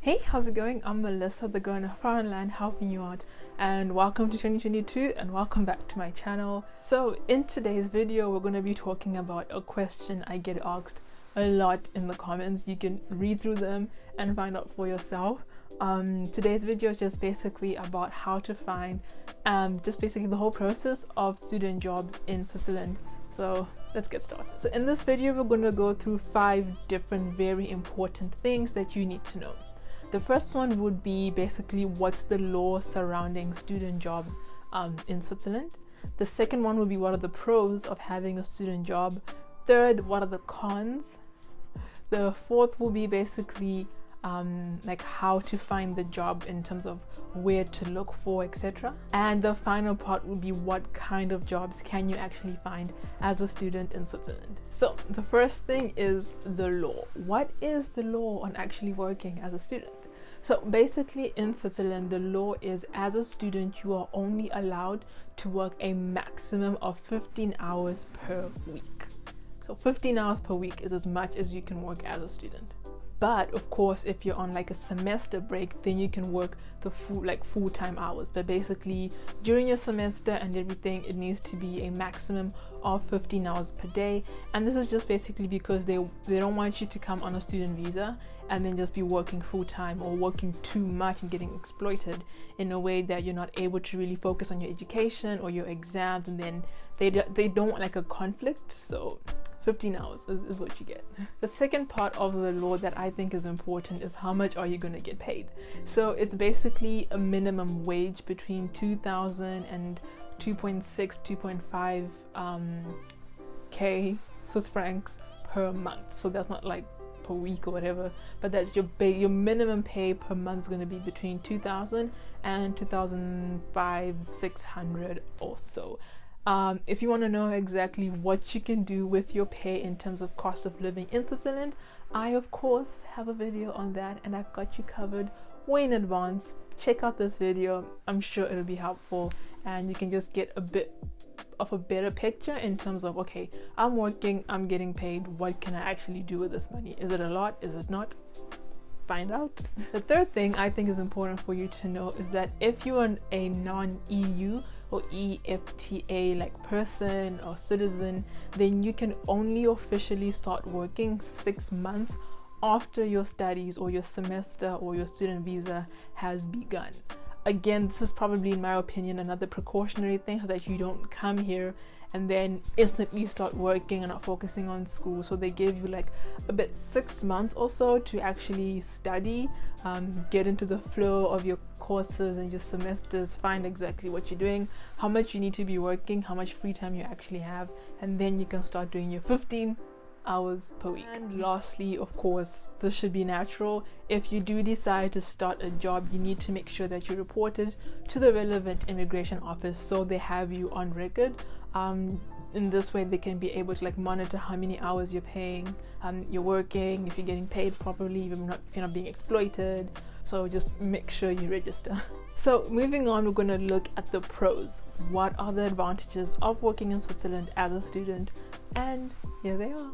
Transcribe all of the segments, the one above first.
Hey, how's it going? I'm Melissa, the girl in a foreign land helping you out, and welcome to 2022 and welcome back to my channel. So in today's video, we're going to be talking about a question I get asked a lot in the comments. You can read through them and find out for yourself. Today's video is just basically about how to find just basically the whole process of student jobs in Switzerland. So let's get started. So in this video, we're going to go through 5 different very important things that you need to know. The first one would be basically what's the law surrounding student jobs in Switzerland. The second one would be what are the pros of having a student job. Third, what are the cons. The fourth will be basically like how to find the job in terms of where to look for, etc. And the final part would be what kind of jobs can you actually find as a student in Switzerland. So the first thing is the law. What is the law on actually working as a student? So basically in Switzerland, the law is as a student, you are only allowed to work a maximum of 15 hours per week. So 15 hours per week is as much as you can work as a student. But of course, if you're on like a semester break, then you can work the full-time hours. But basically during your semester and everything, it needs to be a maximum of 15 hours per day. And this is just basically because they don't want you to come on a student visa and then just be working full-time or working too much and getting exploited in a way that you're not able to really focus on your education or your exams, and then they don't want like a conflict. So 15 hours is what you get. The second part of the law that I think is important is how much are you going to get paid. So it's basically a minimum wage between 2,000 and 2.5 k Swiss francs per month. So that's not like per week or whatever, but that's your minimum pay per month is going to be between 2,000 and 2,500-600 or so. If you want to know exactly what you can do with your pay in terms of cost of living in Switzerland, I of course have a video on that and I've got you covered way in advance. Check out this video. I'm sure it'll be helpful and you can just get a bit of a better picture in terms of, okay, I'm working, I'm getting paid, what can I actually do with this money? Is it a lot? Is it not? Find out. The third thing I think is important for you to know is that if you are a non-EU or EFTA like person or citizen, then you can only officially start working 6 months after your studies or your semester or your student visa has begun. Again, this is probably, in my opinion, another precautionary thing so that you don't come here and then instantly start working and not focusing on school. So they give you like a bit 6 months or so to actually study, get into the flow of your courses and your semesters, find exactly what you're doing, how much you need to be working, how much free time you actually have, and then you can start doing your 15 hours per week. And lastly, of course, this should be natural. If you do decide to start a job, you need to make sure that you report it to the relevant immigration office so they have you on record. In this way they can be able to like monitor how many hours you're paying, you're working, if you're getting paid properly, if you're not being exploited. So just make sure you register. So moving on, we're going to look at the pros. What are the advantages of working in Switzerland as a student? And here they are.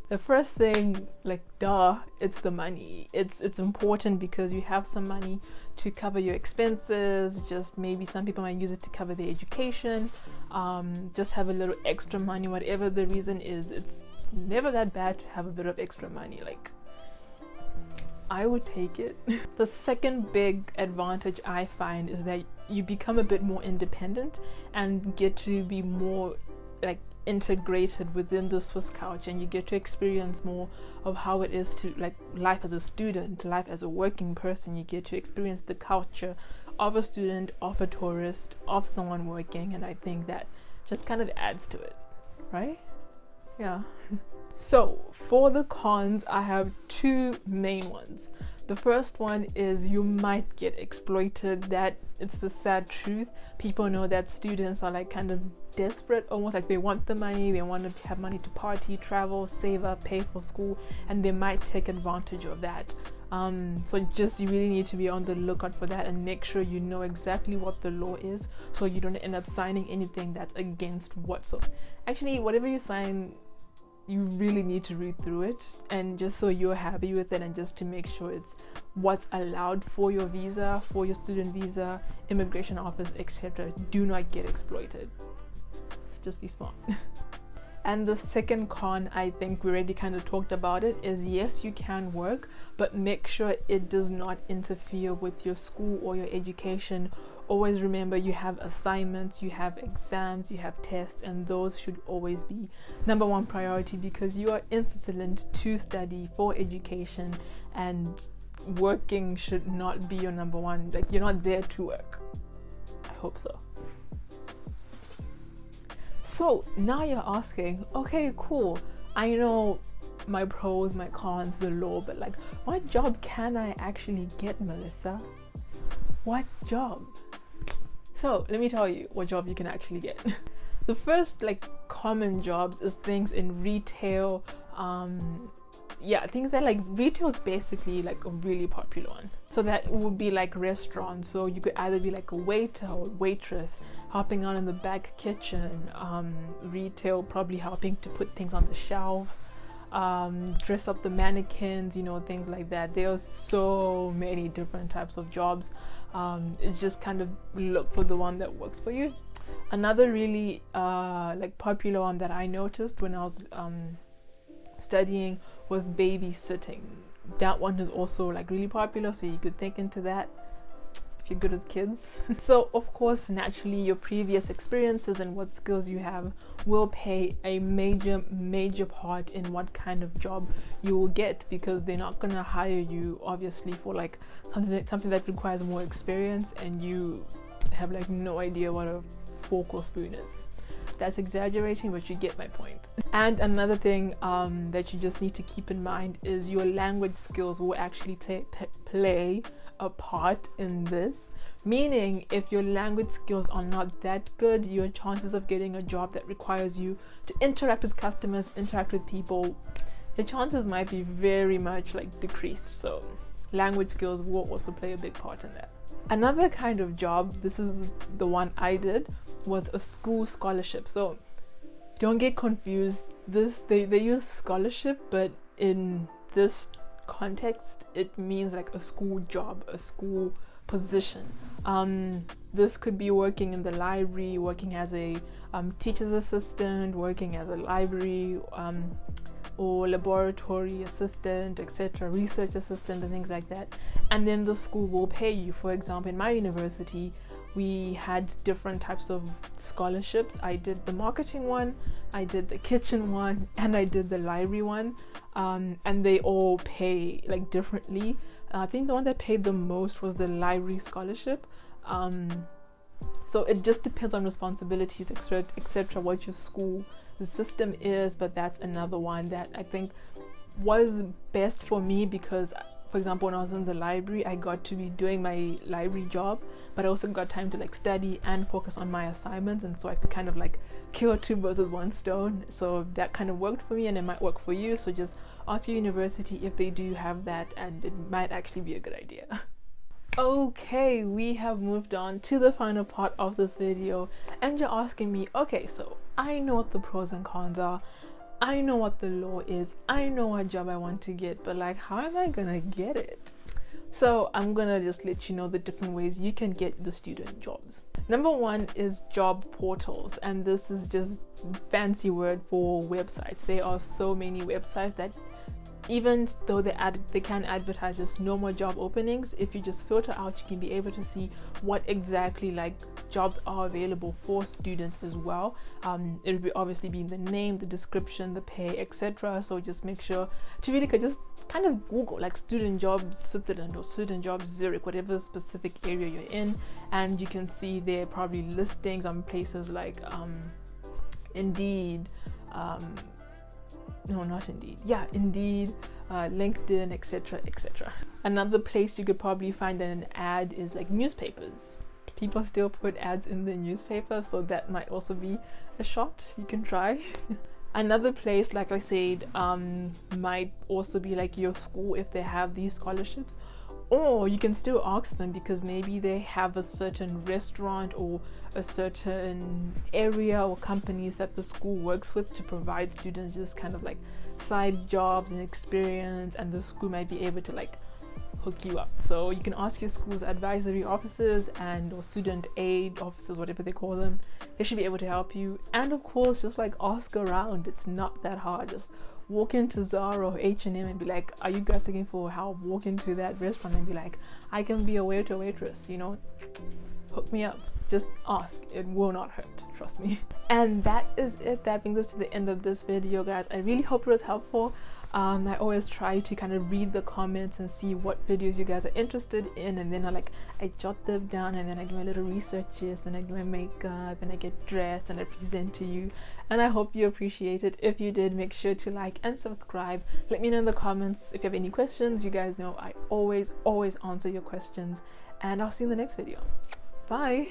The first thing, like duh, it's the money. It's important because you have some money to cover your expenses. Just maybe some people might use it to cover their education. Just have a little extra money, whatever the reason is. It's never that bad to have a bit of extra money. Like, I would take it. The second big advantage I find is that you become a bit more independent and get to be more like integrated within the Swiss culture, and you get to experience more of how it is to like life as a student, life as a working person. You get to experience the culture of a student, of a tourist, of someone working, and I think that just kind of adds to it, right? Yeah. So for the cons, I have 2 main ones. The first one is you might get exploited. That it's the sad truth. People know that students are like kind of desperate, almost like they want the money, they want to have money to party, travel, save up, pay for school, and they might take advantage of that. So just you really need to be on the lookout for that and make sure you know exactly what the law is so you don't end up signing anything that's against what. So actually whatever you sign you really need to read through it, and just so you're happy with it, and just to make sure it's what's allowed for your visa, for your student visa, immigration office, etc. Do not get exploited. So just be smart. And the second con, I think we already kind of talked about it, is yes, you can work, but make sure it does not interfere with your school or your education. Always remember, you have assignments, you have exams, you have tests, and those should always be number one priority, because you are in Switzerland to study for education, and working should not be your number one. Like, you're not there to work. I hope so. So now you're asking, okay, cool, I know my pros, my cons, the law, but like, what job can I actually get, Melissa? What job? So let me tell you what job you can actually get. The first like common jobs is things in retail. Things that like retail is basically like a really popular one. So that would be like restaurants. So you could either be like a waiter or waitress, helping out in the back kitchen. Retail, probably helping to put things on the shelf, dress up the mannequins, things like that. There are so many different types of jobs. It's just kind of look for the one that works for you. Another really like popular one that I noticed when I was studying was babysitting. That one is also like really popular, so you could think into that if you're good with kids. So of course, naturally, your previous experiences and what skills you have will play a major part in what kind of job you will get, because they're not gonna hire you obviously for like something that requires more experience and you have like no idea what a fork or spoon is. That's exaggerating, but you get my point. And another thing that you just need to keep in mind is your language skills will actually play a part in this. Meaning, if your language skills are not that good, your chances of getting a job that requires you to interact with customers, interact with people, the chances might be very much like decreased. So language skills will also play a big part in that. Another kind of job, this is the one I did, was a school scholarship. So don't get confused. They use scholarship, but in this context, it means like a school job, a school position. This could be working in the library, working as a teacher's assistant, working as a library or laboratory assistant, etc., research assistant, and things like that. And then the school will pay you. For example, in my university, we had different types of scholarships. I did the marketing one, I did the kitchen one, and I did the library one. And they all pay like differently. I think the one that paid the most was the library scholarship. So it just depends on responsibilities, etc., what your school system is. But that's another one that I think was best for me, because for example, when I was in the library, I got to be doing my library job, but I also got time to like study and focus on my assignments, and so I could kind of like kill two birds with one stone. So that kind of worked for me, and it might work for you. So just ask your university if they do have that, and it might actually be a good idea. Okay, we have moved on to the final part of this video, and you're asking me, okay, so I know what the pros and cons are, I know what the law is, I know what job I want to get, but like, how am I gonna get it? So I'm gonna just let you know the different ways you can get the student jobs. Number one is job portals, and this is just fancy word for websites. There are so many websites that, even though they can advertise just normal job openings, if you just filter out, you can be able to see what exactly like jobs are available for students as well. It will obviously be in the name, the description, the pay, etc. So just make sure to really just kind of Google like student jobs Switzerland or student jobs Zurich, whatever specific area you're in, and you can see there probably listings on places like Indeed, Indeed, LinkedIn, etc., etc. Another place you could probably find an ad is like newspapers. People still put ads in the newspaper, so that might also be a shot you can try. Another place, like I said, might also be like your school if they have these scholarships, Or you can still ask them, because maybe they have a certain restaurant or a certain area or companies that the school works with to provide students just kind of like side jobs and experience, and the school might be able to like hook you up. So you can ask your school's advisory officers and or student aid officers, whatever they call them. They should be able to help you. And of course, just like ask around. It's not that hard. Just walk into Zara or H&M and be like, are you guys looking for help? Walk into that restaurant and be like, I can be a waiter or waitress, you know, hook me up. Just ask. It will not hurt, trust me. And that is it. That brings us to the end of this video, guys. I really hope it was helpful. I always try to kind of read the comments and see what videos you guys are interested in, and then I jot them down, and then I do my little researches, then I do my makeup, and I get dressed and I present to you. And I hope you appreciate it. If you did, make sure to like and subscribe. Let me know in the comments if you have any questions. You guys know I always answer your questions, and I'll see you in the next video. Bye.